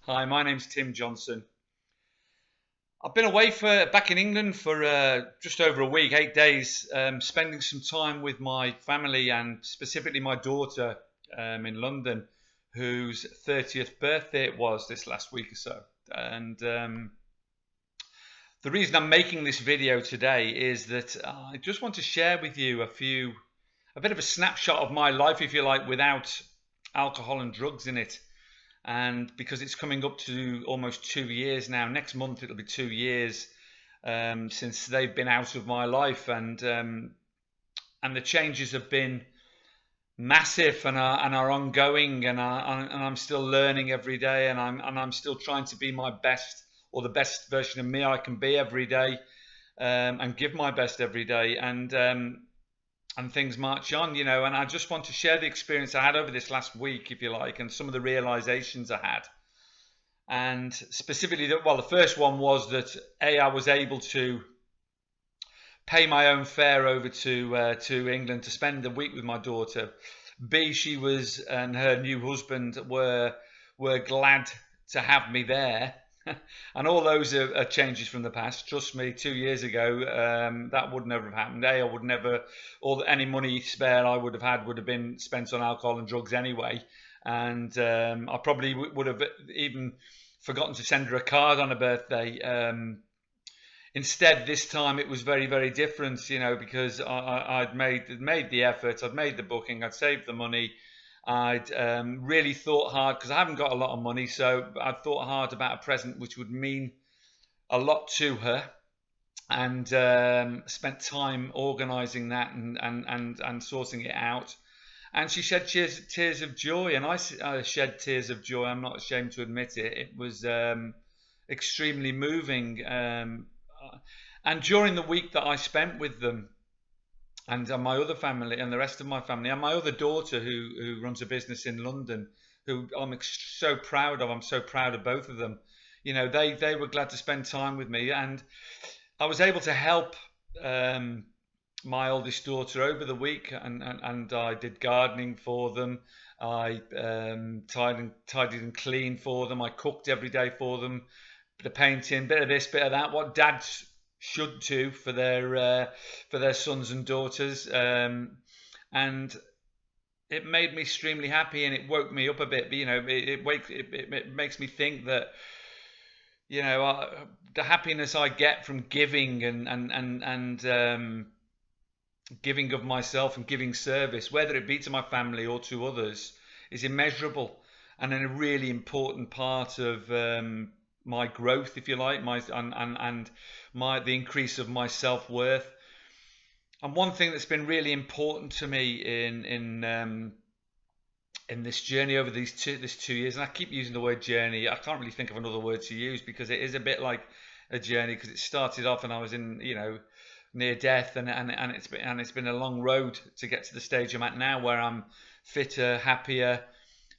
Hi, my name's Tim Johnson. I've been away back in England for just over a week, 8 days, spending some time with my family and specifically my daughter in London, whose 30th birthday it was this last week or so. And the reason I'm making this video today is that I just want to share with you a bit of a snapshot of my life, if you like, without alcohol and drugs in it. And because it's coming up to almost 2 years now, next month it'll be 2 years since they've been out of my life, and the changes have been massive and are ongoing, and I'm still learning every day, and I'm still trying to be my best, or the best version of me I can be every day, and give my best every day, and things march on, and I just want to share the experience I had over this last week, if you like, and some of the realizations I had. And specifically, the first one was that I was able to pay my own fare over to England to spend a week with my daughter. B, she was and her new husband were glad to have me there. And all those are changes from the past. Trust me, 2 years ago, that would never have happened. I would never, any money spare I would have had would have been spent on alcohol and drugs anyway. And I probably would have even forgotten to send her a card on her birthday. Instead, this time it was very, very different, because I'd made the effort, I'd made the booking, I'd saved the money. I'd really thought hard, because I haven't got a lot of money, so I'd thought hard about a present which would mean a lot to her, and spent time organising that and sorting it out. And she shed tears of joy, and I shed tears of joy. I'm not ashamed to admit it. It was extremely moving. And during the week that I spent with them, and my other family and the rest of my family, and my other daughter who runs a business in London, who I'm so proud of. I'm so proud of both of them. They were glad to spend time with me, and I was able to help my oldest daughter over the week, and I did gardening for them. I tidied and cleaned for them. I cooked every day for them. Bit of painting, bit of this, bit of that. What dads should do for their sons and daughters, and it made me extremely happy, and it woke me up a bit. But it makes me think that the happiness I get from giving and giving of myself and giving service, whether it be to my family or to others, is immeasurable, and a really important part of my growth, if you like, the increase of my self-worth. And one thing that's been really important to me in this journey over this 2 years, and I keep using the word journey, I can't really think of another word to use, because it is a bit like a journey, because it started off and I was in near death, and it's been a long road to get to the stage I'm at now, where I'm fitter, happier,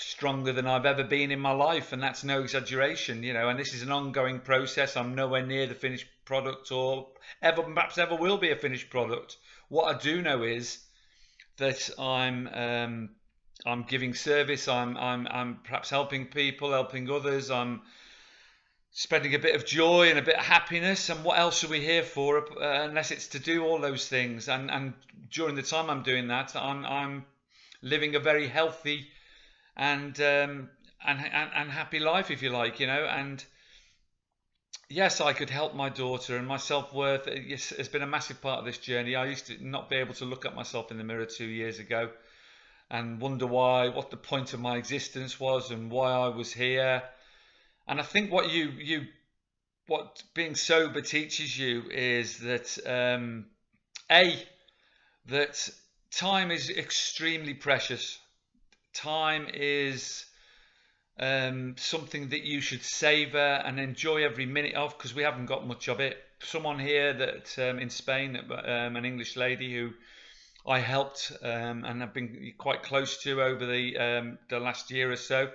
stronger than I've ever been in my life, and that's no exaggeration, and this is an ongoing process. I'm nowhere near the finished product, or perhaps ever will be a finished product. What I do know is that I'm giving service, I'm perhaps helping people, helping others, I'm spreading a bit of joy and a bit of happiness. And what else are we here for, unless it's to do all those things? And during the time I'm doing that, I'm living a very healthy and happy life, if you like, and yes, I could help my daughter, and my self-worth has been a massive part of this journey. I used to not be able to look at myself in the mirror 2 years ago and wonder what the point of my existence was and why I was here. And I think what being sober teaches you is that that time is extremely precious. Time is something that you should savor and enjoy every minute of, because we haven't got much of it. Someone here that in Spain, an English lady who I helped and have been quite close to over the last year or so,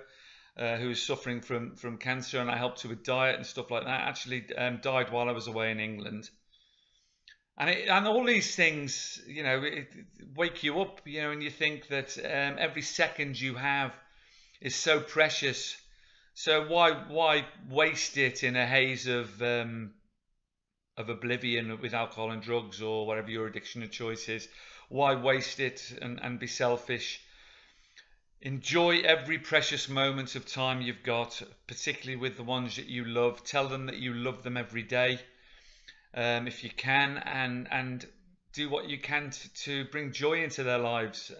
who was suffering from cancer, and I helped her with diet and stuff like that, actually died while I was away in England. And all these things, wake you up, and you think that every second you have is so precious, So why waste it in a haze of oblivion with alcohol and drugs or whatever your addiction of choice is? Why waste it and be selfish? Enjoy every precious moment of time you've got, particularly with the ones that you love. Tell them that you love them every day, if you can, and do what you can to bring joy into their lives.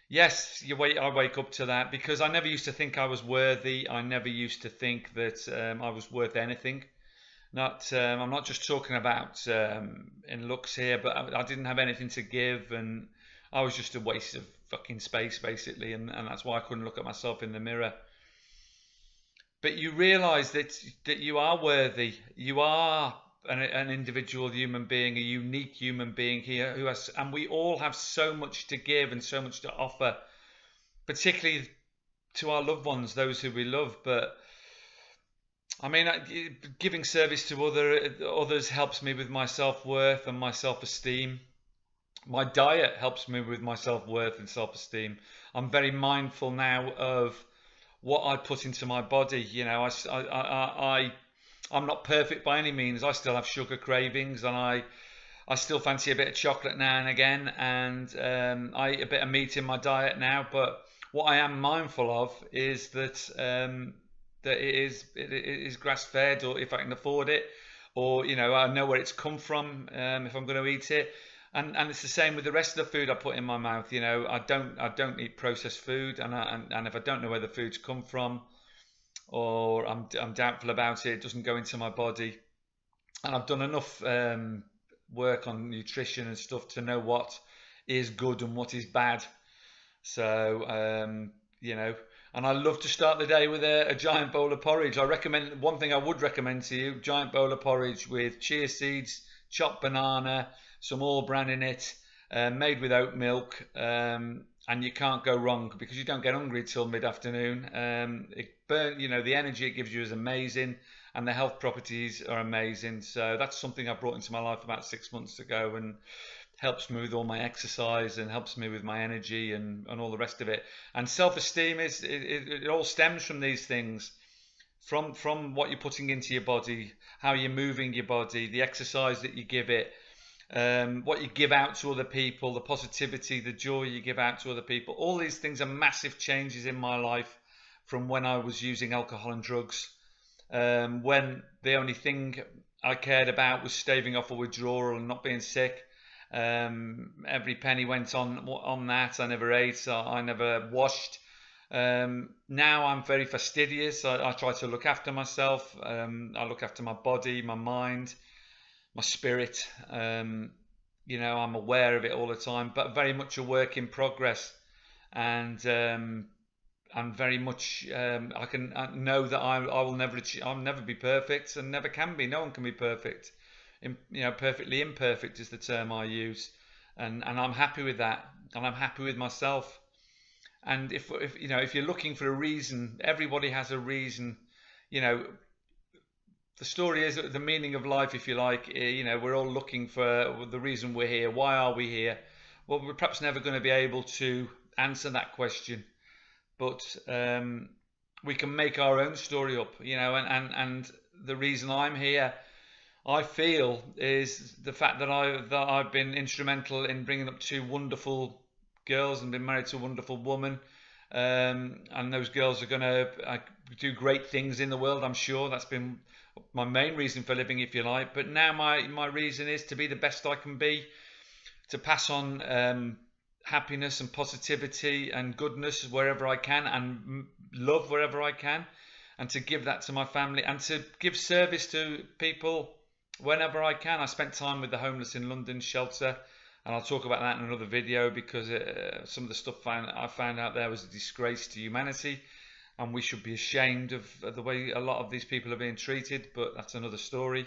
Yes, I wake up to that because I never used to think I was worthy. I never used to think that I was worth anything. I'm not just talking about in looks here, but I didn't have anything to give, and I was just a waste of fucking space, basically, and that's why I couldn't look at myself in the mirror. But you realise that you are worthy. You are an individual human being, a unique human being here who has, and we all have so much to give and so much to offer, particularly to our loved ones, those who we love. But I mean, giving service to others helps me with my self-worth and my self-esteem. My diet helps me with my self-worth and self-esteem. I'm very mindful now of what I put into my body. You know, I'm not perfect by any means. I still have sugar cravings, and I still fancy a bit of chocolate now and again, and I eat a bit of meat in my diet now. But what I am mindful of is that it is grass fed, or if I can afford it, or you know, I know where it's come from if I'm going to eat it. And it's the same with the rest of the food I put in my mouth. You know, I don't eat processed food, and if I don't know where the food's come from, or I'm doubtful about it, it doesn't go into my body. And I've done enough work on nutrition and stuff to know what is good and what is bad. So you know, and I love to start the day with a giant bowl of porridge. I recommend, one thing I would recommend to you: giant bowl of porridge with chia seeds, chopped banana, some all bran in it, made with oat milk, and you can't go wrong because you don't get hungry till mid-afternoon. You know, the energy it gives you is amazing, and the health properties are amazing. So that's something I brought into my life about 6 months ago, and helps me with all my exercise and helps me with my energy and all the rest of it. And self-esteem it all stems from these things, from what you're putting into your body, how you're moving your body, the exercise that you give it, what you give out to other people, the positivity, the joy you give out to other people. All these things are massive changes in my life from when I was using alcohol and drugs, when the only thing I cared about was staving off a withdrawal and not being sick. Every penny went on that. I never ate, I never washed. Now I'm very fastidious. I try to look after myself. I look after my body, my mind, my spirit. You know, I'm aware of it all the time, but very much a work in progress. And I'm very much I know that I will never achieve, I'll never be perfect, and never can be. No one can be perfect. You know, perfectly imperfect is the term I use, and I'm happy with that, and I'm happy with myself. And if you know, if you're looking for a reason, everybody has a reason. You know, the story is the meaning of life, if you like. You know, we're all looking for the reason we're here. Why are we here? Well, we're perhaps never going to be able to answer that question, but we can make our own story up. You know, and the reason I'm here, I feel, is the fact that I've been instrumental in bringing up two wonderful girls and been married to a wonderful woman, and those girls are going to do great things in the world. I'm sure that's been my main reason for living, if you like. But now my reason is to be the best I can be, to pass on happiness and positivity and goodness wherever I can, and love wherever I can, and to give that to my family, and to give service to people whenever I can. I spent time with the homeless in London shelter, and I'll talk about that in another video, because some of the stuff I found out there was a disgrace to humanity, and we should be ashamed of the way a lot of these people are being treated, but that's another story.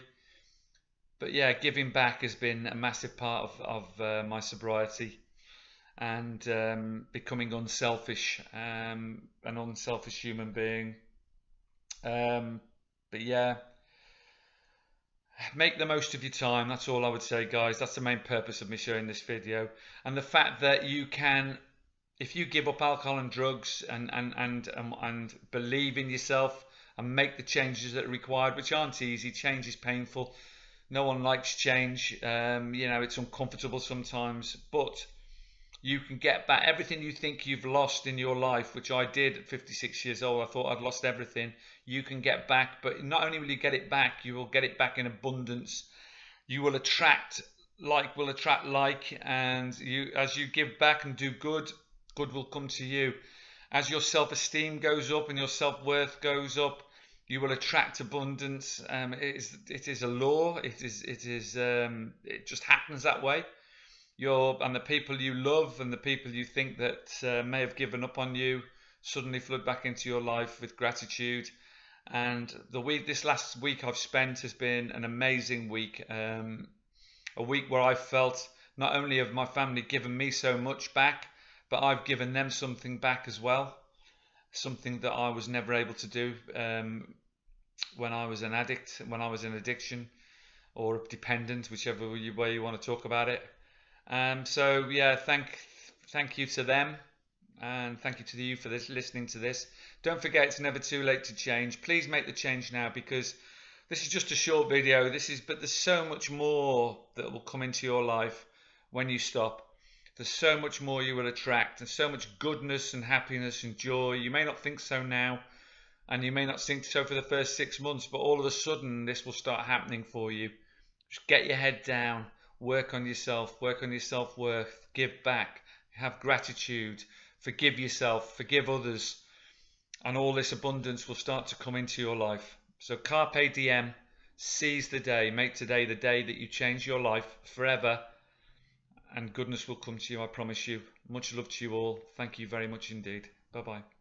But yeah, giving back has been a massive part of my sobriety, and becoming unselfish, an unselfish human being. But yeah, make the most of your time. That's all I would say, guys. That's the main purpose of me sharing this video. And the fact that you can if you give up alcohol and drugs and believe in yourself and make the changes that are required, which aren't easy. Change is painful. No one likes change. It's uncomfortable sometimes, but you can get back everything you think you've lost in your life, which I did at 56 years old. I thought I'd lost everything. You can get back, but not only will you get it back, you will get it back in abundance. You will attract will attract like, and as you give back and do good, good will come to you. As your self-esteem goes up and your self-worth goes up, you will attract abundance. It is a law. It just happens that way. And the people you love and the people you think that may have given up on you suddenly flood back into your life with gratitude. And this last week I've spent has been an amazing week. A week where I felt not only have my family given me so much back, but I've given them something back as well. Something that I was never able to do when I was an addict, when I was in addiction or dependent, whichever way you want to talk about it. So yeah, thank you to them, and thank you to you for listening to this. Don't forget, it's never too late to change. Please make the change now, because this is just a short video. But there's so much more that will come into your life when you stop. There's so much more you will attract, and so much goodness and happiness and joy. You may not think so now, and you may not think so for the first 6 months, but all of a sudden this will start happening for you. Just get your head down, work on yourself, work on your self-worth, give back, have gratitude, forgive yourself, forgive others, and all this abundance will start to come into your life. So Carpe Diem, seize the day, make today the day that you change your life forever, and goodness will come to you, I promise you. Much love to you all. Thank you very much indeed. Bye-bye.